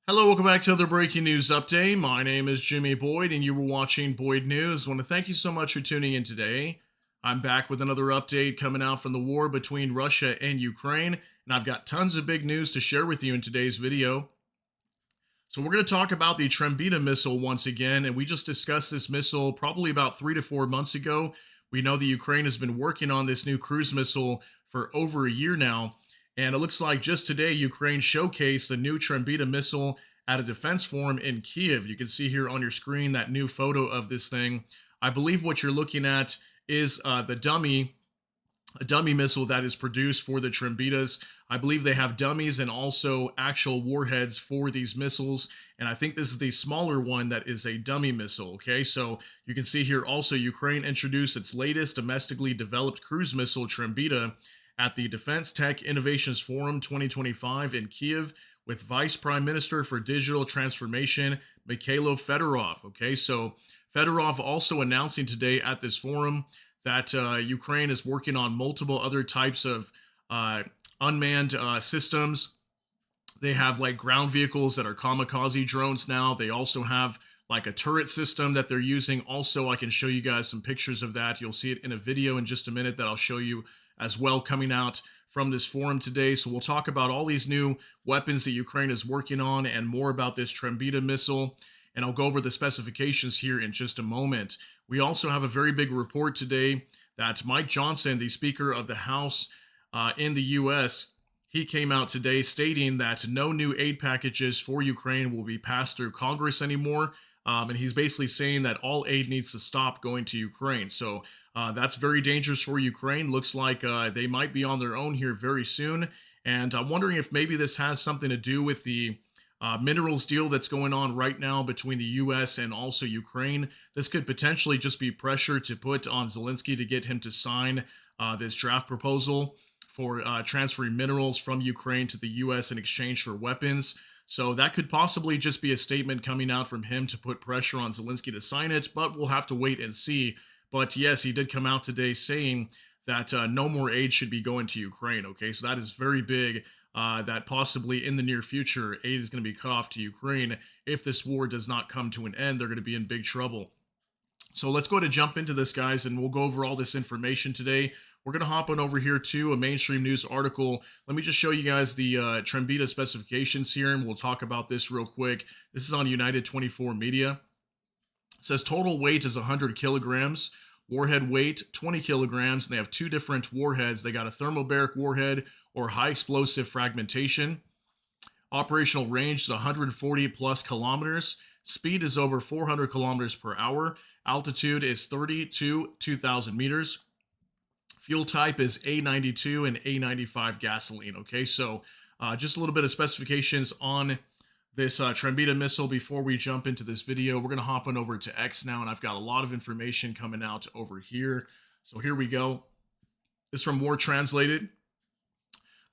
Hello, welcome back to another breaking news update. My name is Jimmy Boyd, and you were watching Boyd News. I want to thank you so much for tuning in today. I'm back with another update coming out from the war between Russia and Ukraine, and I've got tons of big news to share with you in today's video. So we're going to talk about the Trembita missile once again, and we just discussed this missile probably about 3 to 4 months ago. We know that Ukraine has been working on this new cruise missile for over a year now, and it looks like just today Ukraine showcased the new Trembita missile at a defense forum in Kiev. You can see here on your screen that new photo of this thing. I believe what you're looking at is a dummy missile that is produced for the Trembitas. I believe they have dummies and also actual warheads for these missiles. And I think this is the smaller one that is a dummy missile. Okay, so you can see here also Ukraine introduced its latest domestically developed cruise missile, Trembita, at the Defense Tech Innovations Forum 2025 in Kiev with Vice Prime Minister for Digital Transformation, Mikhailo Fedorov. Okay, so Fedorov also announcing today at this forum that Ukraine is working on multiple other types of unmanned systems. They have like ground vehicles that are kamikaze drones now. They also have like a turret system that they're using. Also, I can show you guys some pictures of that. You'll see it in a video in just a minute that I'll show you as well coming out from this forum today. So we'll talk about all these new weapons that Ukraine is working on and more about this Trembita missile. And I'll go over the specifications here in just a moment. We also have a very big report today that Mike Johnson, the Speaker of the House in the U.S., he came out today stating that no new aid packages for Ukraine will be passed through Congress anymore. And he's basically saying that all aid needs to stop going to Ukraine. So that's very dangerous for Ukraine. Looks like they might be on their own here very soon. And I'm wondering if maybe this has something to do with the minerals deal that's going on right now between the U.S. and also Ukraine. This could potentially just be pressure to put on Zelensky to get him to sign this draft proposal for transferring minerals from Ukraine to the U.S. in exchange for weapons. So that could possibly just be a statement coming out from him to put pressure on Zelensky to sign it, but we'll have to wait and see. But yes, he did come out today saying that no more aid should be going to Ukraine. Okay, so that is very big. That possibly in the near future, aid is going to be cut off to Ukraine. If this war does not come to an end, they're going to be in big trouble. So let's go ahead and jump into this, guys, and we'll go over all this information today. We're going to hop on over here to a mainstream news article. Let me just show you guys the Trembita specifications here, and we'll talk about this real quick. This is on United 24 Media. It says total weight is 100 kilograms. Warhead weight, 20 kilograms. And they have two different warheads. They got a thermobaric warhead or high explosive fragmentation. Operational range is 140 plus kilometers. Speed is over 400 kilometers per hour. Altitude is 30 to 2,000 meters. Fuel type is A92 and A95 gasoline. Okay, so just a little bit of specifications on this Trembita missile before we jump into this video. We're going to hop on over to X now, and I've got a lot of information coming out over here. So here we go. This is from War Translated.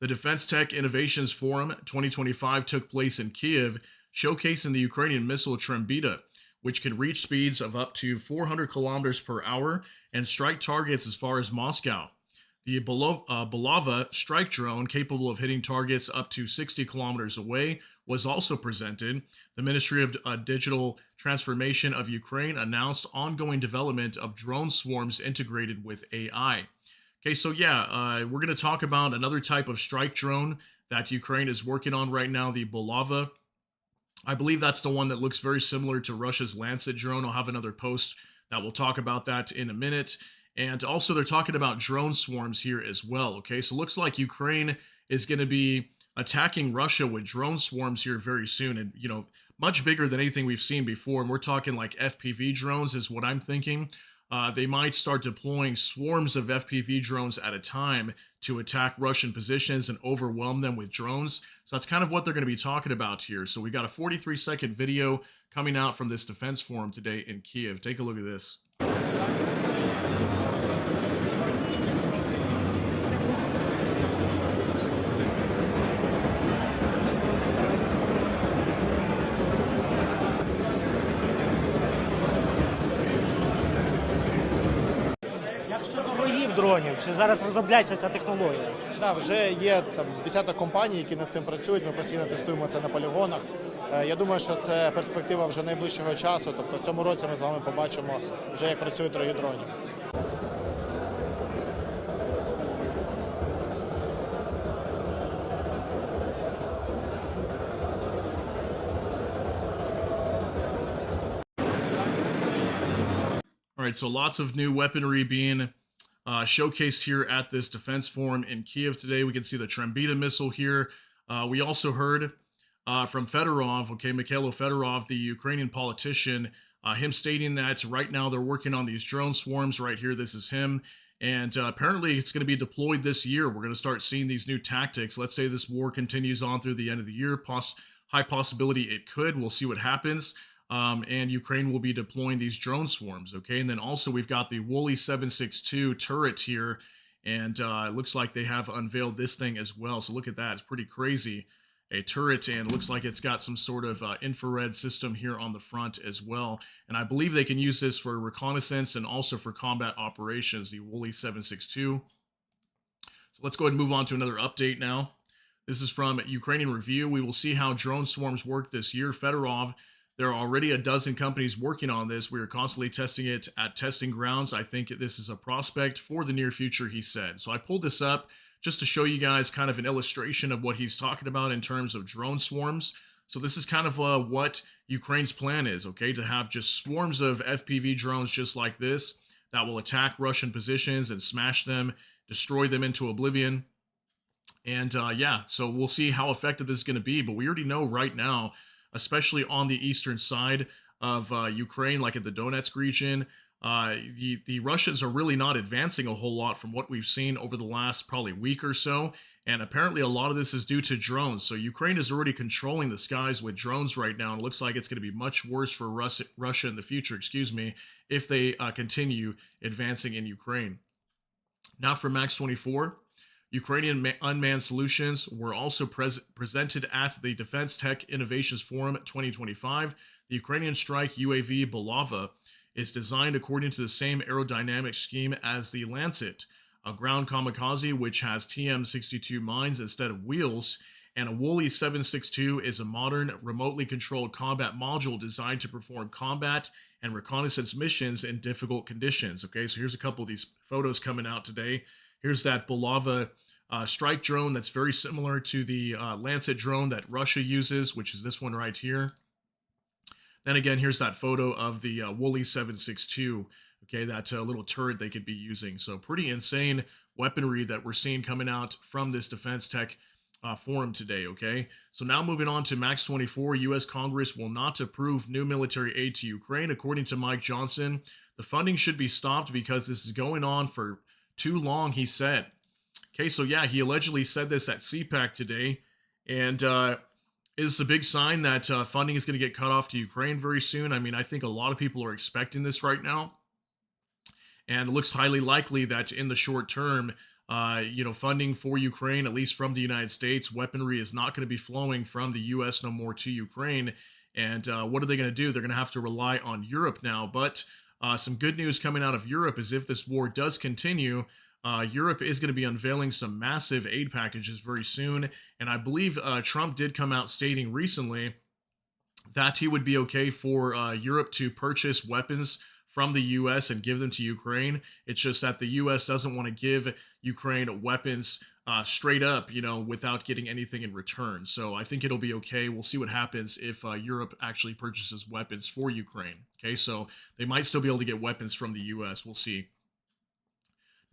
The Defense Tech Innovations Forum 2025 took place in Kiev, showcasing the Ukrainian missile Trembita, which can reach speeds of up to 400 kilometers per hour and strike targets as far as Moscow. The Bulava strike drone, capable of hitting targets up to 60 kilometers away, was also presented. The Ministry of Digital Transformation of Ukraine announced ongoing development of drone swarms integrated with AI. Okay, so yeah, we're going to talk about another type of strike drone that Ukraine is working on right now, the Bulava. I believe that's the one that looks very similar to Russia's Lancet drone. I'll have another post that will talk about that in a minute. And also they're talking about drone swarms here as well. Okay, so it looks like Ukraine is going to be attacking Russia with drone swarms here very soon. And, you know, much bigger than anything we've seen before. And we're talking like FPV drones is what I'm thinking. They might start deploying swarms of FPV drones at a time to attack Russian positions and overwhelm them with drones. So that's kind of what they're going to be talking about here. So we got a 43-second video coming out from this defense forum today in Kiev. Take a look at this. Дронів, чи зараз розробляється ця технологія? Так, вже є там десяток компаній, які над цим працюють. Ми постійно тестуємо це на полігонах. Я думаю, що це перспектива вже найближчого часу. Тобто в цьому році ми з вами побачимо вже, як працюють дорогі дронів. All right, so lots of new weaponry being showcased here at this defense forum in Kiev today. We can see the Trembita missile here. We also heard from Fedorov, okay, Mikhailo Fedorov, the Ukrainian politician, him stating that right now they're working on these drone swarms right here. This is him. And apparently it's going to be deployed this year. We're going to start seeing these new tactics. Let's say this war continues on through the end of the year. High possibility it could. We'll see what happens. And Ukraine will be deploying these drone swarms, okay? And then also we've got the Woolly 762 turret here, and it looks like they have unveiled this thing as well. So look at that. It's pretty crazy. A turret, and it looks like it's got some sort of infrared system here on the front as well. And I believe they can use this for reconnaissance and also for combat operations, the Woolly 762. So let's go ahead and move on to another update now. This is from Ukrainian Review. We will see how drone swarms work this year. Fedorov, there are already a dozen companies working on this. We are constantly testing it at testing grounds. I think this is a prospect for the near future, he said. So I pulled this up just to show you guys kind of an illustration of what he's talking about in terms of drone swarms. So this is kind of what Ukraine's plan is, okay? To have just swarms of FPV drones just like this that will attack Russian positions and smash them, destroy them into oblivion. And yeah, so we'll see how effective this is going to be. But we already know right now, especially on the eastern side of Ukraine, like in the Donetsk region, the Russians are really not advancing a whole lot from what we've seen over the last probably week or so. And apparently a lot of this is due to drones. So Ukraine is already controlling the skies with drones right now. And it looks like it's going to be much worse for Russia in the future, if they continue advancing in Ukraine. Now for Max 24. Ukrainian unmanned solutions were also presented at the Defense Tech Innovations Forum 2025. The Ukrainian strike UAV Bulava is designed according to the same aerodynamic scheme as the Lancet, a ground kamikaze which has TM62 mines instead of wheels, and a Woolly 762 is a modern, remotely controlled combat module designed to perform combat and reconnaissance missions in difficult conditions. Okay, so here's a couple of these photos coming out today. Here's that Bulava strike drone that's very similar to the Lancet drone that Russia uses, which is this one right here. Then again, here's that photo of the Woolly 762, okay, that little turret they could be using. So pretty insane weaponry that we're seeing coming out from this Defense Tech forum today, okay? So now moving on to Max 24, U.S. Congress will not approve new military aid to Ukraine. According to Mike Johnson, the funding should be stopped because this is going on for too long, he said. Okay, so yeah, he allegedly said this at CPAC today, and is a big sign that funding is going to get cut off to Ukraine very soon. I mean, I think a lot of people are expecting this right now, and it looks highly likely that in the short term, funding for Ukraine, at least from the United States, weaponry is not going to be flowing from the U.S. no more to Ukraine. And what are they going to do? They're going to have to rely on Europe now. But some good news coming out of Europe is if this war does continue, Europe is going to be unveiling some massive aid packages very soon. And I believe Trump did come out stating recently that he would be okay for Europe to purchase weapons from the U.S. and give them to Ukraine. It's just that the U.S. doesn't want to give Ukraine weapons straight up, without getting anything in return. So I think it'll be okay. We'll see what happens if Europe actually purchases weapons for Ukraine. Okay, so they might still be able to get weapons from the U.S. We'll see.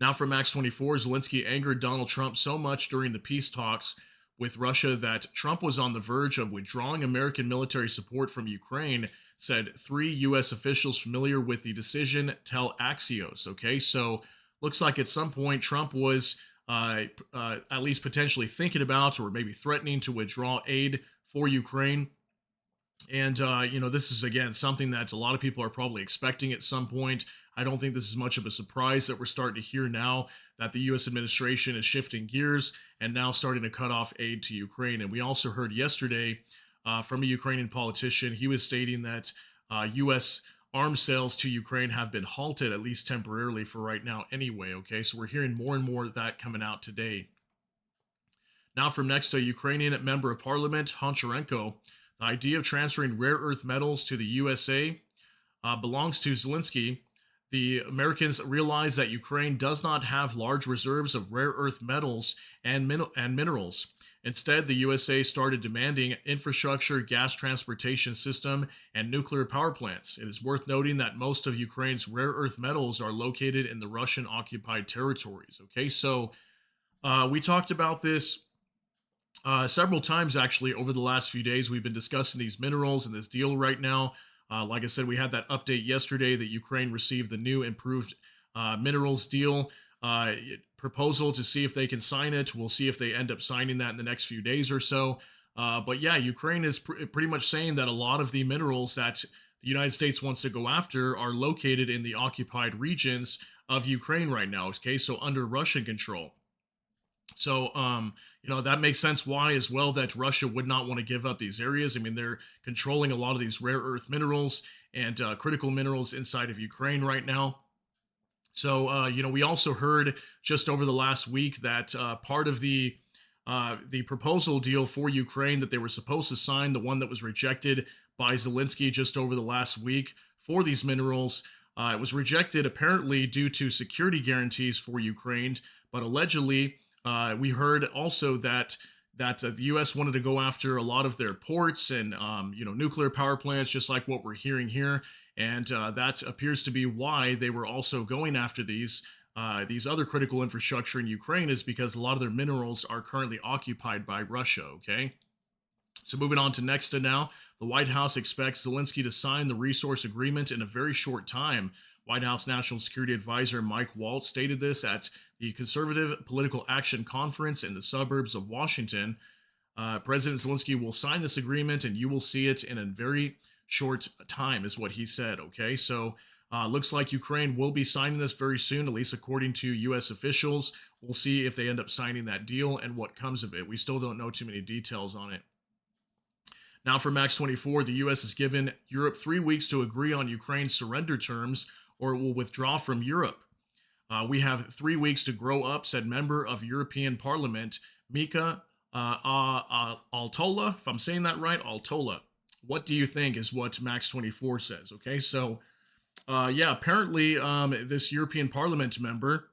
Now for Max 24, Zelensky angered Donald Trump so much during the peace talks with Russia that Trump was on the verge of withdrawing American military support from Ukraine, said 3 U.S. officials familiar with the decision tell Axios. Okay, so looks like at some point Trump was at least potentially thinking about or maybe threatening to withdraw aid for Ukraine. And, this is, again, something that a lot of people are probably expecting at some point. I don't think this is much of a surprise that we're starting to hear now that the U.S. administration is shifting gears and now starting to cut off aid to Ukraine. And we also heard yesterday from a Ukrainian politician, he was stating that U.S. arms sales to Ukraine have been halted, at least temporarily for right now anyway, okay? So we're hearing more and more of that coming out today. Now from next, a Ukrainian member of parliament, Honcharенko, The idea of transferring rare earth metals to the USA belongs to Zelensky. The Americans realize that Ukraine does not have large reserves of rare earth metals and minerals. Instead, the USA started demanding infrastructure, gas transportation system, and nuclear power plants. It is worth noting that most of Ukraine's rare earth metals are located in the Russian occupied territories. Okay, so we talked about this several times actually over the last few days. We've been discussing these minerals and this deal right now. Like I said, we had that update yesterday that Ukraine received the new improved minerals deal proposal to see if they can sign it. We'll see if they end up signing that in the next few days or so. But yeah, Ukraine is pretty much saying that a lot of the minerals that the United States wants to go after are located in the occupied regions of Ukraine right now. Okay, so under Russian control. So, that makes sense why as well that Russia would not want to give up these areas. I mean, they're controlling a lot of these rare earth minerals and critical minerals inside of Ukraine right now. So, we also heard just over the last week that part of the proposal deal for Ukraine that they were supposed to sign, the one that was rejected by Zelensky just over the last week for these minerals, it was rejected apparently due to security guarantees for Ukraine, but allegedly we heard also that the U.S. wanted to go after a lot of their ports and nuclear power plants, just like what we're hearing here, and that appears to be why they were also going after these other critical infrastructure in Ukraine, is because a lot of their minerals are currently occupied by Russia. Okay. So moving on to next to now, the White House expects Zelensky to sign the resource agreement in a very short time. White House National Security Advisor Mike Waltz stated this at the Conservative Political Action Conference in the suburbs of Washington. President Zelensky will sign this agreement and you will see it in a very short time, is what he said. Okay, so looks like Ukraine will be signing this very soon, at least according to U.S. officials. We'll see if they end up signing that deal and what comes of it. We still don't know too many details on it. Now for Max 24, the U.S. has given Europe 3 weeks to agree on Ukraine's surrender terms or it will withdraw from Europe. We have 3 weeks to grow up, said member of European Parliament, Mika Altola, if I'm saying that right, Altola. What do you think is what Max 24 says? Okay, so apparently this European Parliament member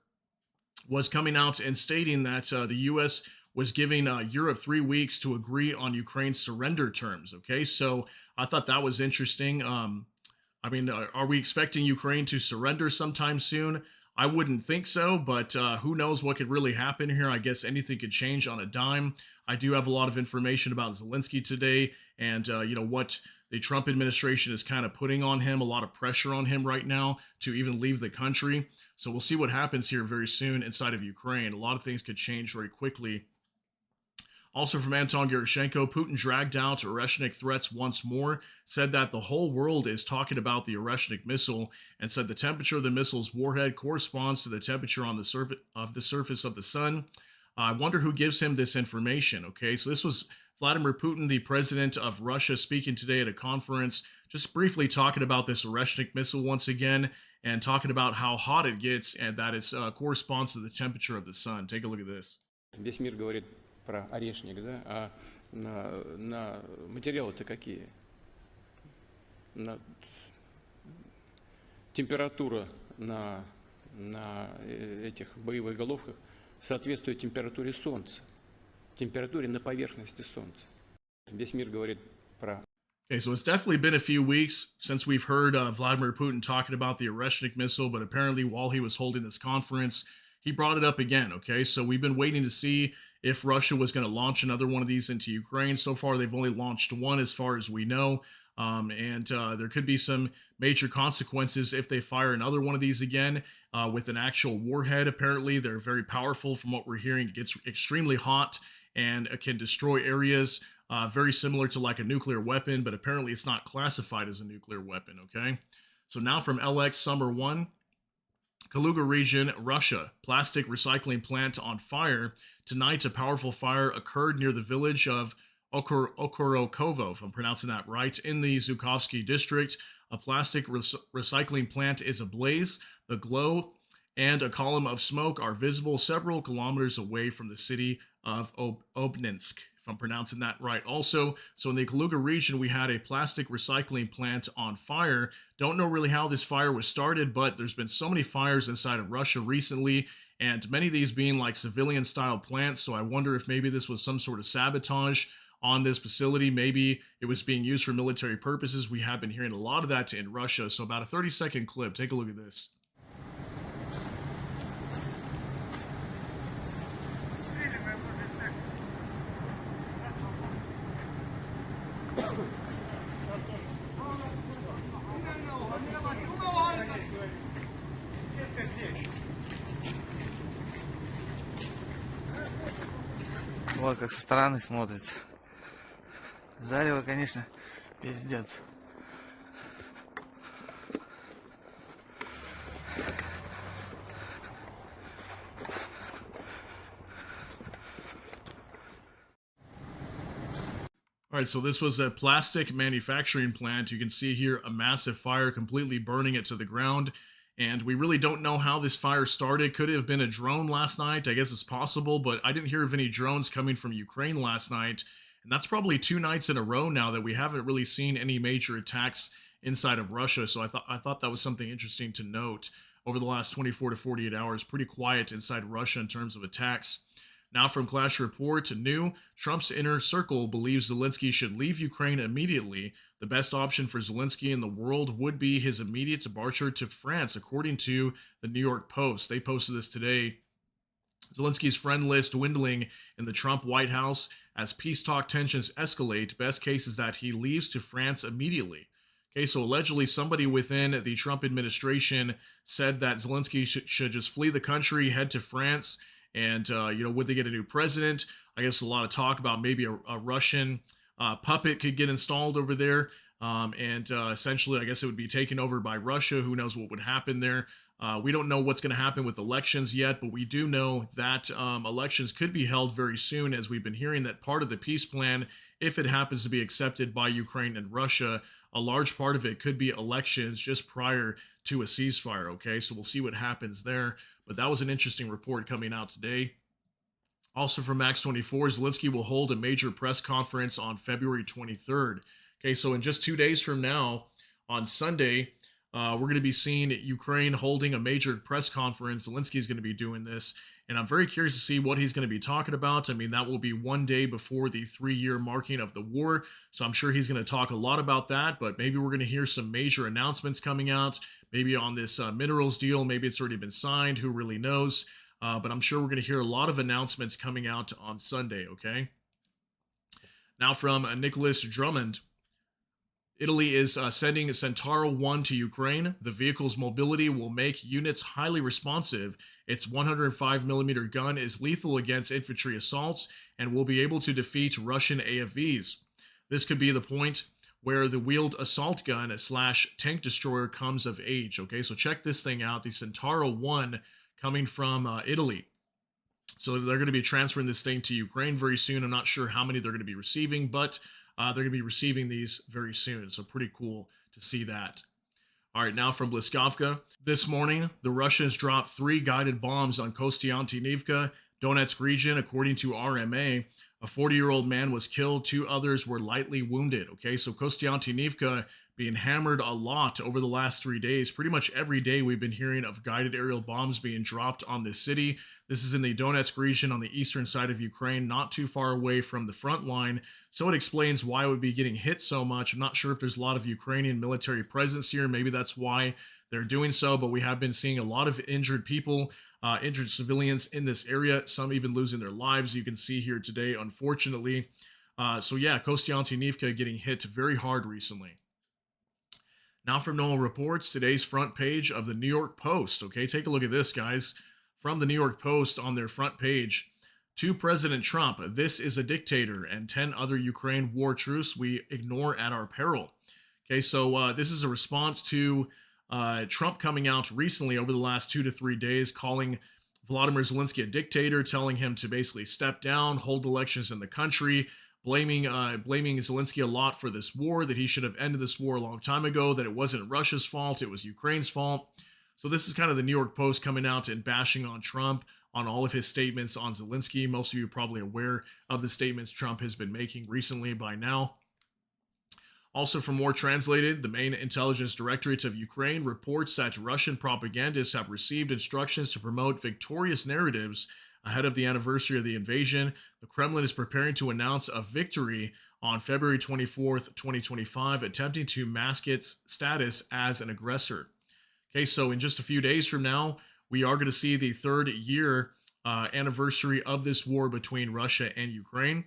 was coming out and stating that the U.S. was giving Europe 3 weeks to agree on Ukraine's surrender terms. Okay, so I thought that was interesting. Are we expecting Ukraine to surrender sometime soon? I wouldn't think so, but who knows what could really happen here. I guess anything could change on a dime. I do have a lot of information about Zelensky today and, what the Trump administration is kind of putting on him, a lot of pressure on him right now to even leave the country. So we'll see what happens here very soon inside of Ukraine. A lot of things could change very quickly. Also from Anton Gerashenko, Putin dragged out Oreshnik threats once more, said that the whole world is talking about the Oreshnik missile, and said the temperature of the missile's warhead corresponds to the temperature on the surface of the sun. I wonder who gives him this information. Okay, so this was Vladimir Putin, the president of Russia, speaking today at a conference, just briefly talking about this Oreshnik missile once again, and talking about how hot it gets and that it corresponds to the temperature of the sun. Take a look at this. Весь мир говорит про орешник, да? А на материалы-то какие? Температура на этих боевых головках соответствует температуре Солнца, температуре на поверхности Солнца. Весь мир говорит про. Okay, so it's definitely been a few weeks since we've heard Vladimir Putin talking about the Oreshnik missile, but apparently while he was holding this conference, he brought it up again. Okay, so we've been waiting to see if Russia was going to launch another one of these into Ukraine. So far, they've only launched one as far as we know. And there could be some major consequences if they fire another one of these again with an actual warhead. Apparently, they're very powerful from what we're hearing. It gets extremely hot and it can destroy areas very similar to like a nuclear weapon, but apparently it's not classified as a nuclear weapon. Okay, so now from LX Summer 1. Kaluga region, Russia. Plastic recycling plant on fire. Tonight, a powerful fire occurred near the village of Okhorokovo, if I'm pronouncing that right, in the Zhukovsky district. A plastic recycling plant is ablaze. The glow and a column of smoke are visible several kilometers away from the city of Obninsk, if I'm pronouncing that right. Also, so in the Kaluga region, we had a plastic recycling plant on fire. Don't know really how this fire was started, but there's been so many fires inside of Russia recently, and many of these being like civilian style plants. So I wonder if maybe this was some sort of sabotage on this facility. Maybe it was being used for military purposes. We have been hearing a lot of that in Russia. So about a 30-second clip. Take a look at this. Вот как со стороны смотрится. Зарево, конечно, пиздец. All right, so this was a plastic manufacturing plant. You can see here a massive fire completely burning it to the ground. And we really don't know how this fire started. Could it have been a drone last night? I guess it's possible, but I didn't hear of any drones coming from Ukraine last night. And that's probably 2 nights in a row now that we haven't really seen any major attacks inside of Russia. So I thought that was something interesting to note. Over the last 24 to 48 hours, pretty quiet inside Russia in terms of attacks. Now from Clash Report, new, Trump's inner circle believes Zelensky should leave Ukraine immediately. The best option for Zelensky in the world would be his immediate departure to France, according to the New York Post. They posted this today. Zelensky's friend list dwindling in the Trump White House as peace talk tensions escalate. Best case is that he leaves to France immediately. Okay, so allegedly somebody within the Trump administration said that Zelensky should just flee the country, head to France. And, would they get a new president? I guess a lot of talk about maybe a Russian puppet could get installed over there. Essentially, I guess it would be taken over by Russia. Who knows what would happen there? We don't know what's going to happen with elections yet, but we do know that elections could be held very soon, as we've been hearing that part of the peace plan, if it happens to be accepted by Ukraine and Russia, a large part of it could be elections just prior to a ceasefire, okay? So we'll see what happens there. But that was an interesting report coming out today. Also from Max 24, Zelensky will hold a major press conference on February 23rd. Okay, so in just 2 days from now, on Sunday, we're going to be seeing Ukraine holding a major press conference. Zelensky's going to be doing this, and I'm very curious to see what he's going to be talking about. I mean, that will be 1 day before the 3-year marking of the war, so I'm sure he's going to talk a lot about that, but maybe we're going to hear some major announcements coming out, maybe on this minerals deal. Maybe it's already been signed. Who really knows? But I'm sure we're going to hear a lot of announcements coming out on Sunday, okay? Now from Nicholas Drummond. Italy is sending Centauro 1 to Ukraine. The vehicle's mobility will make units highly responsive. Its 105mm gun is lethal against infantry assaults and will be able to defeat Russian AFVs. This could be the point where the wheeled assault gun / tank destroyer comes of age. Okay, so check this thing out. The Centauro 1 coming from Italy. So they're going to be transferring this thing to Ukraine very soon. I'm not sure how many they're going to be receiving, but they're going to be receiving these very soon. So pretty cool to see that. All right, now from Bliskovka. This morning, the Russians dropped 3 guided bombs on Kostiantynivka, Donetsk region, according to RMA. A 40-year-old man was killed. 2 others were lightly wounded. Okay, so Kostiantynivka being hammered a lot over the last 3 days. Pretty much every day we've been hearing of guided aerial bombs being dropped on this city. This is in the Donetsk region on the eastern side of Ukraine, not too far away from the front line. So it explains why it would be getting hit so much. I'm not sure if there's a lot of Ukrainian military presence here. Maybe that's why they're doing so, but we have been seeing a lot of injured people, injured civilians in this area, some even losing their lives. You can see here today, unfortunately. Kostiantynivka getting hit very hard recently. Now from Noel Reports, today's front page of the New York Post. Okay, take a look at this, guys. From the New York Post on their front page, to President Trump, this is a dictator, and 10 other Ukraine war truce we ignore at our peril. Okay, so this is a response to Trump coming out recently over the last 2 to 3 days, calling Volodymyr Zelensky a dictator, telling him to basically step down, hold elections in the country, blaming Zelensky a lot for this war, that he should have ended this war a long time ago, that it wasn't Russia's fault, it was Ukraine's fault. So this is kind of the New York Post coming out and bashing on Trump on all of his statements on Zelensky. Most of you are probably aware of the statements Trump has been making recently by now. Also, from War Translated, the main intelligence directorate of Ukraine reports that Russian propagandists have received instructions to promote victorious narratives ahead of the anniversary of the invasion. The Kremlin is preparing to announce a victory on February 24th, 2025, attempting to mask its status as an aggressor. Okay, so in just a few days from now, we are going to see the third year anniversary of this war between Russia and Ukraine.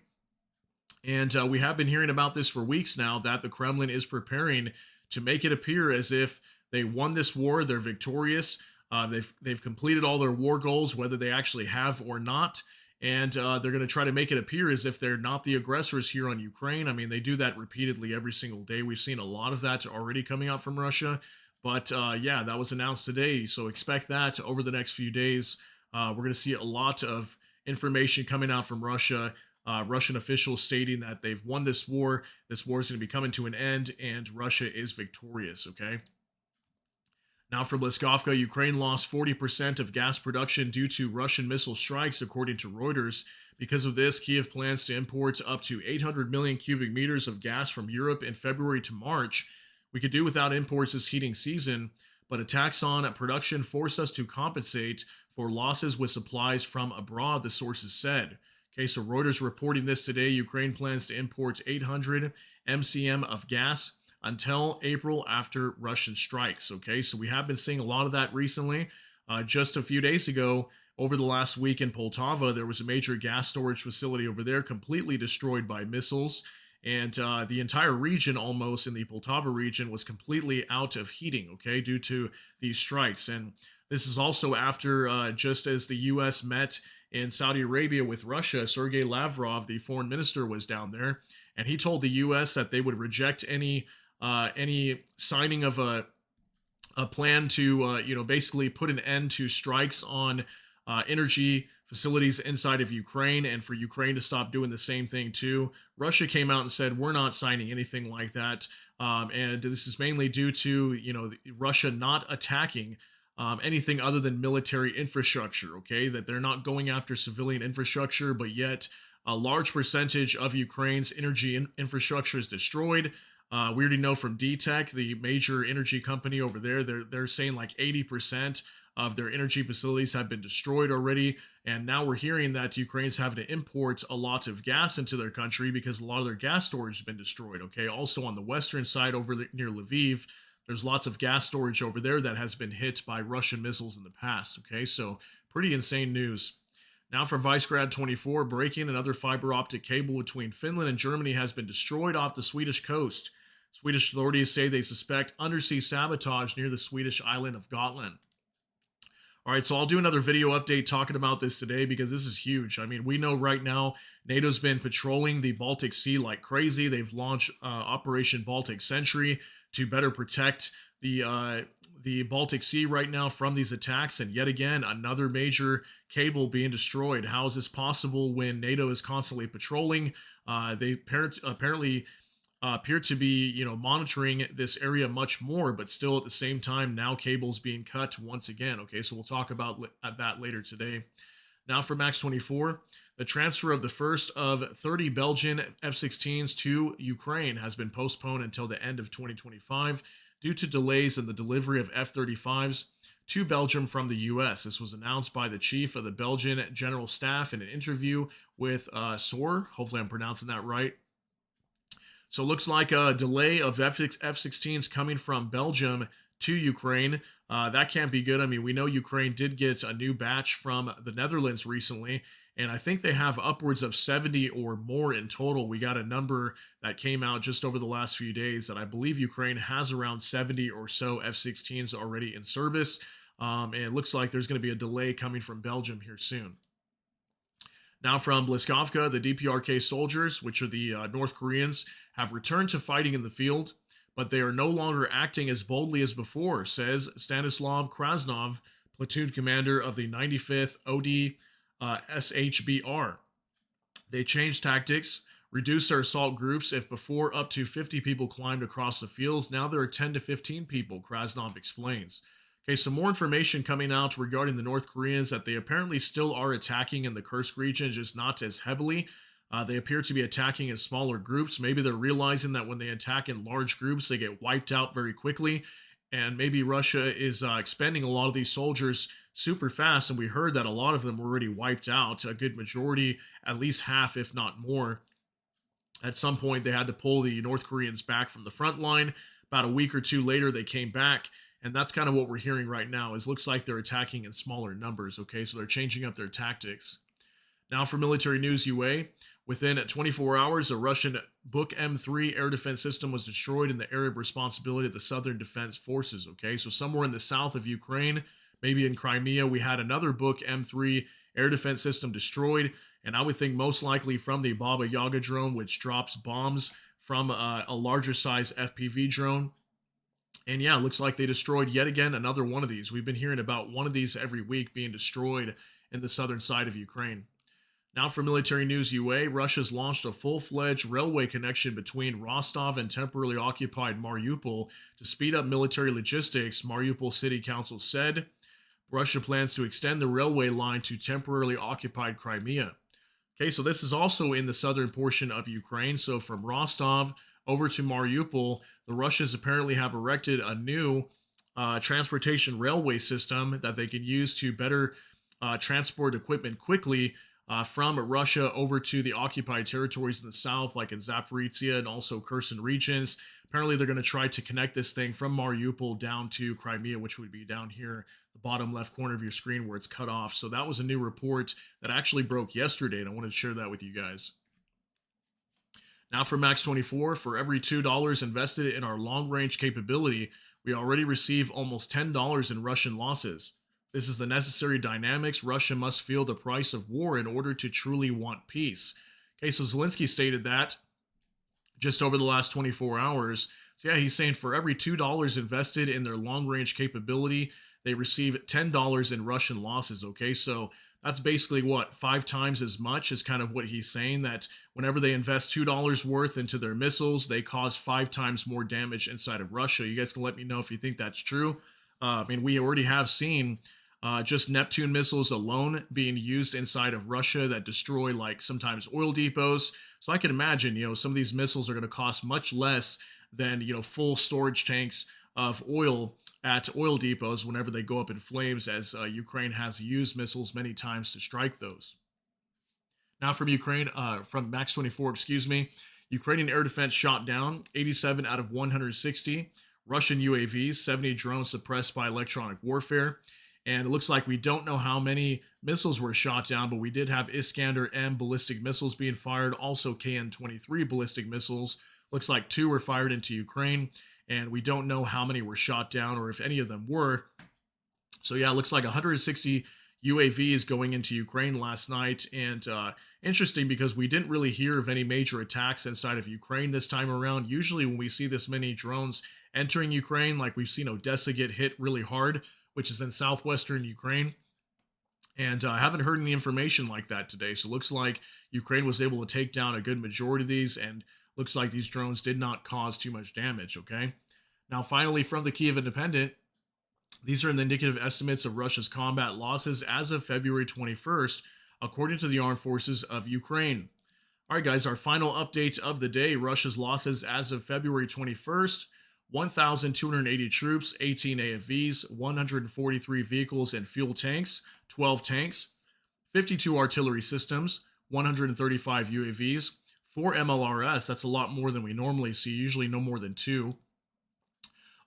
And we have been hearing about this for weeks now, that the Kremlin is preparing to make it appear as if they won this war, they're victorious, they've completed all their war goals, whether they actually have or not. And they're going to try to make it appear as if they're not the aggressors here on Ukraine. I mean, they do that repeatedly every single day. We've seen a lot of that already coming out from Russia. But yeah, that was announced today. So expect that over the next few days. We're going to see a lot of information coming out from Russia. Russian officials stating that they've won this war. This war is going to be coming to an end, and Russia is victorious, okay? Now for Bliskovka, Ukraine lost 40% of gas production due to Russian missile strikes, according to Reuters. Because of this, Kiev plans to import up to 800 million cubic meters of gas from Europe in February to March. We could do without imports this heating season, but attacks on production force us to compensate for losses with supplies from abroad, the sources said. Okay, so Reuters reporting this today. Ukraine plans to import 800 MCM of gas until April after Russian strikes. Okay, so we have been seeing a lot of that recently. Just a few days ago, over the last week in Poltava, there was a major gas storage facility over there completely destroyed by missiles. And the entire region, almost in the Poltava region, was completely out of heating, okay, due to these strikes. And this is also after, just as the U.S. met in Saudi Arabia with Russia, Sergei Lavrov, the foreign minister, was down there, and he told the U.S. that they would reject any signing of a plan to, basically put an end to strikes on energy facilities inside of Ukraine, and for Ukraine to stop doing the same thing too. Russia came out and said, we're not signing anything like that. And this is mainly due to, Russia not attacking anything other than military infrastructure, okay? That they're not going after civilian infrastructure, but yet a large percentage of Ukraine's energy infrastructure is destroyed. We already know from DTEC, the major energy company over there, they're saying like 80% of their energy facilities have been destroyed already. And now we're hearing that Ukraine's having to import a lot of gas into their country because a lot of their gas storage has been destroyed, okay? Also on the western side over near Lviv, there's lots of gas storage over there that has been hit by Russian missiles in the past, okay? So pretty insane news. Now from Vicegrad 24, breaking another fiber optic cable between Finland and Germany has been destroyed off the Swedish coast. Swedish authorities say they suspect undersea sabotage near the Swedish island of Gotland. All right, so I'll do another video update talking about this today because this is huge. I mean, we know right now NATO's been patrolling the Baltic Sea like crazy. They've launched Operation Baltic Sentry to better protect the Baltic Sea right now from these attacks. And yet again, another major cable being destroyed. How is this possible when NATO is constantly patrolling? They apparently appear to be, monitoring this area much more, but still at the same time, now cables being cut once again. Okay, so we'll talk about that later today. Now for Max 24, the transfer of the first of 30 Belgian F-16s to Ukraine has been postponed until the end of 2025 due to delays in the delivery of F-35s to Belgium from the U.S. This was announced by the chief of the Belgian General Staff in an interview with SOR. Hopefully I'm pronouncing that right. So it looks like a delay of F-16s coming from Belgium to Ukraine. That can't be good. I mean, we know Ukraine did get a new batch from the Netherlands recently, and I think they have upwards of 70 or more in total. We got a number that came out just over the last few days that I believe Ukraine has around 70 or so F-16s already in service. And it looks like there's going to be a delay coming from Belgium here soon. Now from Bliskovka, the DPRK soldiers, which are the North Koreans, have returned to fighting in the field, but they are no longer acting as boldly as before, says Stanislav Krasnov, platoon commander of the 95th OD SHBR. They changed tactics, reduced their assault groups. If before up to 50 people climbed across the fields, now there are 10 to 15 people, Krasnov explains. Okay, some more information coming out regarding the North Koreans that they apparently still are attacking in the Kursk region, just not as heavily. They appear to be attacking in smaller groups. Maybe they're realizing that when they attack in large groups, they get wiped out very quickly. And maybe Russia is expending a lot of these soldiers super fast. And we heard that a lot of them were already wiped out, a good majority, at least half, if not more. At some point, they had to pull the North Koreans back from the front line. About a week or two later, they came back. And that's kind of what we're hearing right now is looks like they're attacking in smaller numbers. Okay, so they're changing up their tactics. Now for military news UA, within 24 hours, a Russian Buk M3 air defense system was destroyed in the area of responsibility of the Southern Defense Forces. Okay, so somewhere in the south of Ukraine, maybe in Crimea, we had another Buk M3 air defense system destroyed. And I would think most likely from the Baba Yaga drone, which drops bombs from a larger size FPV drone. And yeah, it looks like they destroyed yet again another one of these. We've been hearing about one of these every week being destroyed in the southern side of Ukraine. Now for military news UA, Russia's launched a full-fledged railway connection between Rostov and temporarily occupied Mariupol to speed up military logistics, Mariupol City Council said. Russia plans to extend the railway line to temporarily occupied Crimea. Okay, so this is also in the southern portion of Ukraine. So from Rostov over to Mariupol, the Russians apparently have erected a new transportation railway system that they can use to better transport equipment quickly from Russia over to the occupied territories in the south, like in Zaporizhia and also Kherson regions. Apparently, they're going to try to connect this thing from Mariupol down to Crimea, which would be down here, the bottom left corner of your screen where it's cut off. So that was a new report that actually broke yesterday, and I wanted to share that with you guys. Now for Max 24, for every $2 invested in our long-range capability, we already receive almost $10 in Russian losses. This is the necessary dynamics Russia must feel the price of war in order to truly want peace. Okay, so Zelensky stated that just over the last 24 hours. So yeah, he's saying for every $2 invested in their long-range capability, they receive $10 in Russian losses. Okay, so that's basically what, 5 times as much is kind of what he's saying, that whenever they invest $2 worth into their missiles, they cause 5 times more damage inside of Russia. You guys can let me know if you think that's true. I mean, we already have seen just Neptune missiles alone being used inside of Russia that destroy like sometimes oil depots. So I can imagine, some of these missiles are going to cost much less than, full storage tanks of oil at oil depots whenever they go up in flames, as Ukraine has used missiles many times to strike those. Now from Ukraine, from Max 24, Ukrainian air defense shot down 87 out of 160. Russian UAVs, 70 drones suppressed by electronic warfare. And it looks like we don't know how many missiles were shot down, but we did have Iskander-M ballistic missiles being fired, also KN-23 ballistic missiles. Looks like 2 were fired into Ukraine, and we don't know how many were shot down or if any of them were. So yeah, it looks like 160 UAVs going into Ukraine last night, and interesting because we didn't really hear of any major attacks inside of Ukraine this time around. Usually when we see this many drones entering Ukraine, like we've seen Odessa get hit really hard, which is in southwestern Ukraine. And I haven't heard any information like that today. So it looks like Ukraine was able to take down a good majority of these, and looks like these drones did not cause too much damage, okay? Now, finally, from the Kyiv Independent, these are the indicative estimates of Russia's combat losses as of February 21st, according to the Armed Forces of Ukraine. All right, guys, our final update of the day, Russia's losses as of February 21st, 1,280 troops, 18 AFVs, 143 vehicles and fuel tanks, 12 tanks, 52 artillery systems, 135 UAVs, 4 MLRS, that's a lot more than we normally see, usually no more than 2.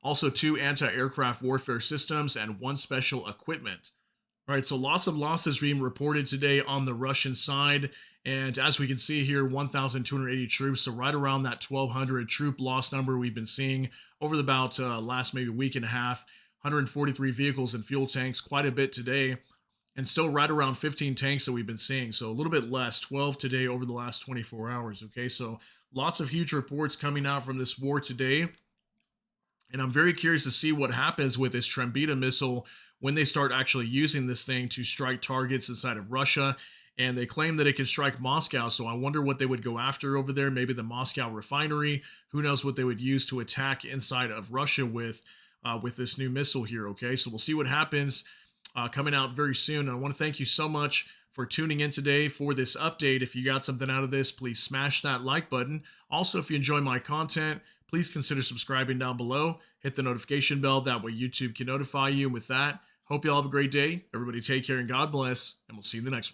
Also 2 anti-aircraft warfare systems and 1 special equipment. All right, so lots of losses being reported today on the Russian side. And as we can see here, 1,280 troops, so right around that 1,200 troop loss number we've been seeing over the about last maybe week and a half. 143 vehicles and fuel tanks, quite a bit today. And still right around 15 tanks that we've been seeing. So a little bit less, 12 today over the last 24 hours, okay? So lots of huge reports coming out from this war today. And I'm very curious to see what happens with this Trembita missile when they start actually using this thing to strike targets inside of Russia. And they claim that it can strike Moscow, so I wonder what they would go after over there. Maybe the Moscow refinery. Who knows what they would use to attack inside of Russia with. with this new missile here. Okay, so we'll see what happens coming out very soon. And I want to thank you so much for tuning in today for this update. If you got something out of this, please smash that like button. Also, if you enjoy my content, please consider subscribing down below. Hit the notification bell. That way YouTube can notify you. And with that, hope you all have a great day. Everybody take care and God bless. And we'll see you in the next one.